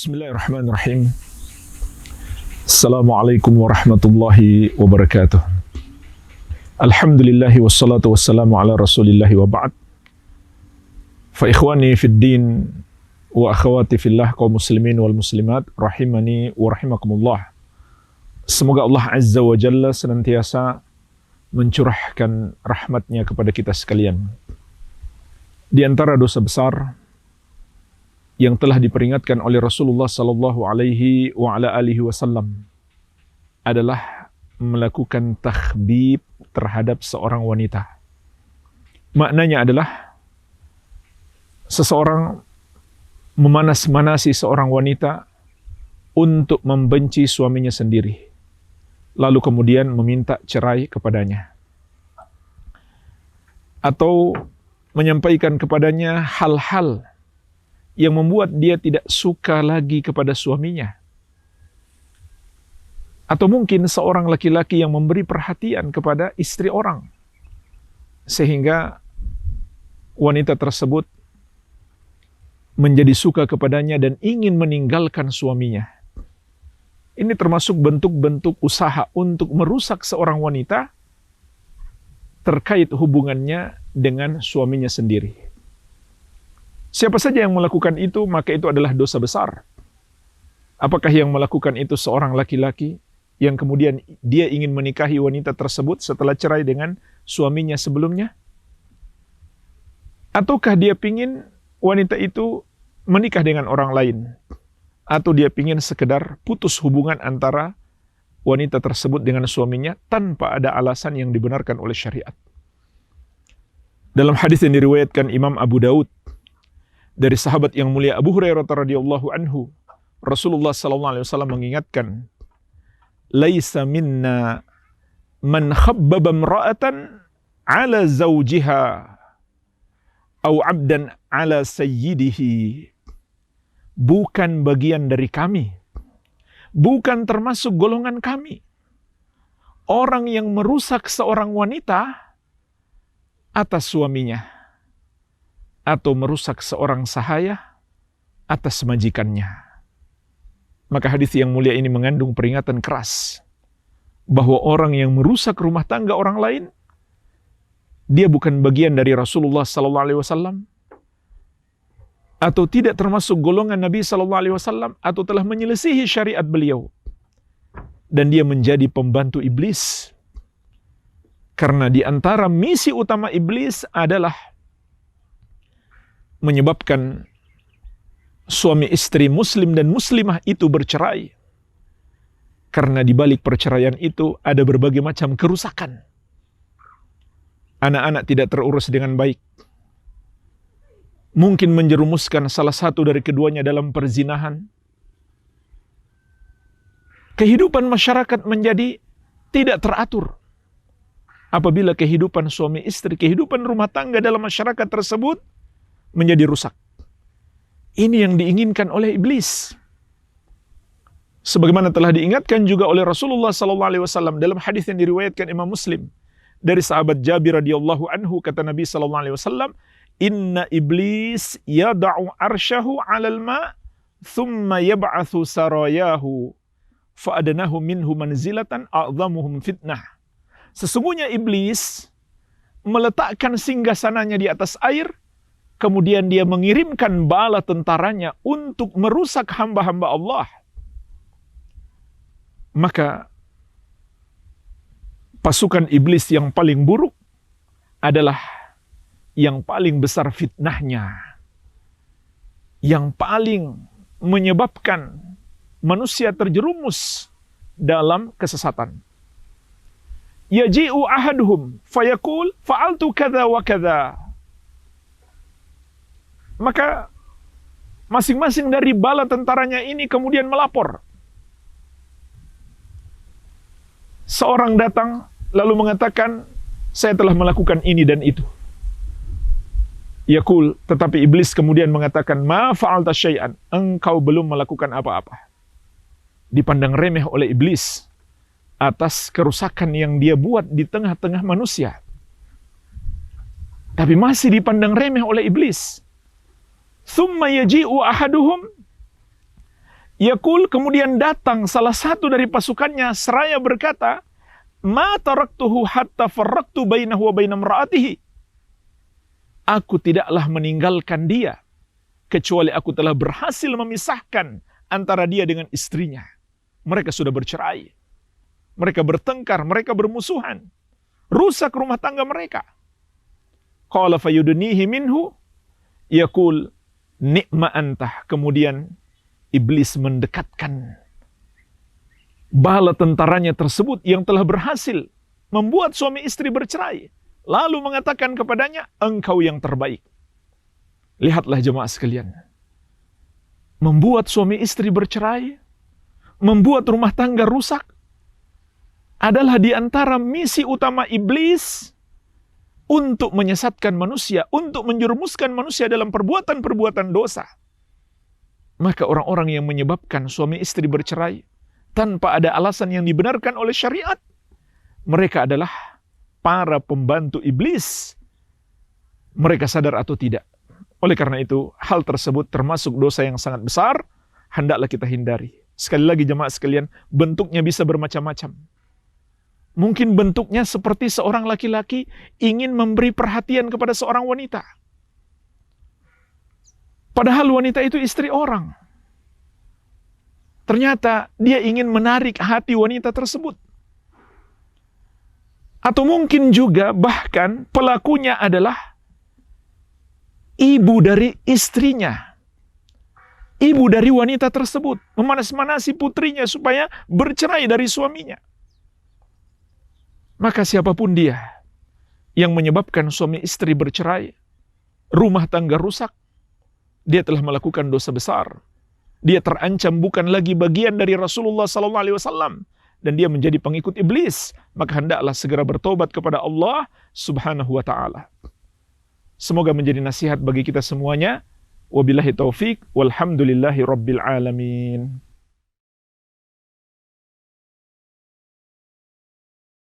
Bismillahirrahmanirrahim. Assalamualaikum warahmatullahi wabarakatuh. Alhamdulillahi wassalatu wassalamu ala rasulillahi wa ba'd. Fa ikhwani fid din wa akhawati fillah kaum muslimin wal muslimat rahimani wa rahimakumullah. Semoga Allah Azza wa Jalla senantiasa mencurahkan rahmatnya kepada kita sekalian. Di antara dosa besar yang telah diperingatkan oleh Rasulullah sallallahu alaihi wa ala alihi wasallam adalah melakukan takhbib terhadap seorang wanita. Maknanya adalah seseorang memanas-manasi seorang wanita untuk membenci suaminya sendiri, lalu kemudian meminta cerai kepadanya, atau menyampaikan kepadanya hal-hal yang membuat dia tidak suka lagi kepada suaminya. Atau mungkin seorang laki-laki yang memberi perhatian kepada istri orang, sehingga wanita tersebut menjadi suka kepadanya dan ingin meninggalkan suaminya. Ini termasuk bentuk-bentuk usaha untuk merusak seorang wanita terkait hubungannya dengan suaminya sendiri. Siapa saja yang melakukan itu, maka itu adalah dosa besar. Apakah yang melakukan itu seorang laki-laki yang kemudian dia ingin menikahi wanita tersebut setelah cerai dengan suaminya sebelumnya? Ataukah dia ingin wanita itu menikah dengan orang lain? Atau dia ingin sekedar putus hubungan antara wanita tersebut dengan suaminya tanpa ada alasan yang dibenarkan oleh syariat? Dalam hadis yang diriwayatkan Imam Abu Daud dari sahabat yang mulia Abu Hurairah radhiyallahu anhu, Rasulullah sallallahu alaihi wasallam mengingatkan, "Laisa minna man khabbaba imra'atan 'ala zawjiha aw 'abdan 'ala sayyidihi." Bukan bagian dari kami, bukan termasuk golongan kami, orang yang merusak seorang wanita atas suaminya, atau merusak seorang sahaya atas majikannya. Maka hadis yang mulia ini mengandung peringatan keras bahwa orang yang merusak rumah tangga orang lain, dia bukan bagian dari Rasulullah sallallahu alaihi wasallam, atau tidak termasuk golongan Nabi sallallahu alaihi wasallam, atau telah menyelisihi syariat beliau, dan dia menjadi pembantu iblis. Karena di antara misi utama iblis adalah menyebabkan suami istri muslim dan muslimah itu bercerai. Karena di balik perceraian itu ada berbagai macam kerusakan. Anak-anak tidak terurus dengan baik. Mungkin menjerumuskan salah satu dari keduanya dalam perzinahan. Kehidupan masyarakat menjadi tidak teratur. Apabila kehidupan suami istri, kehidupan rumah tangga dalam masyarakat tersebut menjadi rusak. Ini yang diinginkan oleh iblis. Sebagaimana telah diingatkan juga oleh Rasulullah sallallahu alaihi wasallam dalam hadis yang diriwayatkan Imam Muslim dari sahabat Jabir radhiyallahu anhu, kata Nabi sallallahu alaihi wasallam, "Inna iblis yada'u arsyahu 'alal ma' thumma yab'atsu sarayahu fa adnahu minhu manzilatan a'dhamuhum fitnah." Sesungguhnya iblis meletakkan singgasananya di atas air, kemudian dia mengirimkan bala tentaranya untuk merusak hamba-hamba Allah. Maka pasukan iblis yang paling buruk adalah yang paling besar fitnahnya, yang paling menyebabkan manusia terjerumus dalam kesesatan. Yaji'u ahaduhum fayaqul fa'altu kadza wa kadza. Maka masing-masing dari bala tentaranya ini kemudian melapor. Seorang datang lalu mengatakan, saya telah melakukan ini dan itu. Yaqul, tetapi iblis kemudian mengatakan, ma fa'alta syai'an, engkau belum melakukan apa-apa. Dipandang remeh oleh iblis atas kerusakan yang dia buat di tengah-tengah manusia. Tapi masih dipandang remeh oleh iblis. Thumma yaji'u ahaduhum Yaqul, kemudian datang salah satu dari pasukannya seraya berkata, "Ma taraktuhu hatta farraqtu bainahu wa baina imra'atihi." Aku tidaklah meninggalkan dia kecuali aku telah berhasil memisahkan antara dia dengan istrinya. Mereka sudah bercerai. Mereka bertengkar, mereka bermusuhan. Rusak rumah tangga mereka. Qala fayudnihi minhu yaqul ni'ma antah. Kemudian iblis mendekatkan bala tentaranya tersebut yang telah berhasil membuat suami istri bercerai. Lalu mengatakan kepadanya, engkau yang terbaik. Lihatlah jemaah sekalian. Membuat suami istri bercerai, membuat rumah tangga rusak, adalah di antara misi utama iblis untuk menyesatkan manusia, untuk menjerumuskan manusia dalam perbuatan-perbuatan dosa. Maka orang-orang yang menyebabkan suami istri bercerai tanpa ada alasan yang dibenarkan oleh syariat, mereka adalah para pembantu iblis. Mereka sadar atau tidak. Oleh karena itu, hal tersebut termasuk dosa yang sangat besar, hendaklah kita hindari. Sekali lagi jemaah sekalian, bentuknya bisa bermacam-macam. Mungkin bentuknya seperti seorang laki-laki ingin memberi perhatian kepada seorang wanita. Padahal wanita itu istri orang. Ternyata dia ingin menarik hati wanita tersebut. Atau mungkin juga bahkan pelakunya adalah ibu dari istrinya. Ibu dari wanita tersebut memanas-manasi putrinya supaya bercerai dari suaminya. Maka siapapun dia yang menyebabkan suami istri bercerai, rumah tangga rusak, dia telah melakukan dosa besar. Dia terancam bukan lagi bagian dari Rasulullah SAW, dan dia menjadi pengikut iblis. Maka hendaklah segera bertobat kepada Allah Subhanahu wa ta'ala. Semoga menjadi nasihat bagi kita semuanya. Wabillahi taufik, walhamdulillahi rabbil alamin.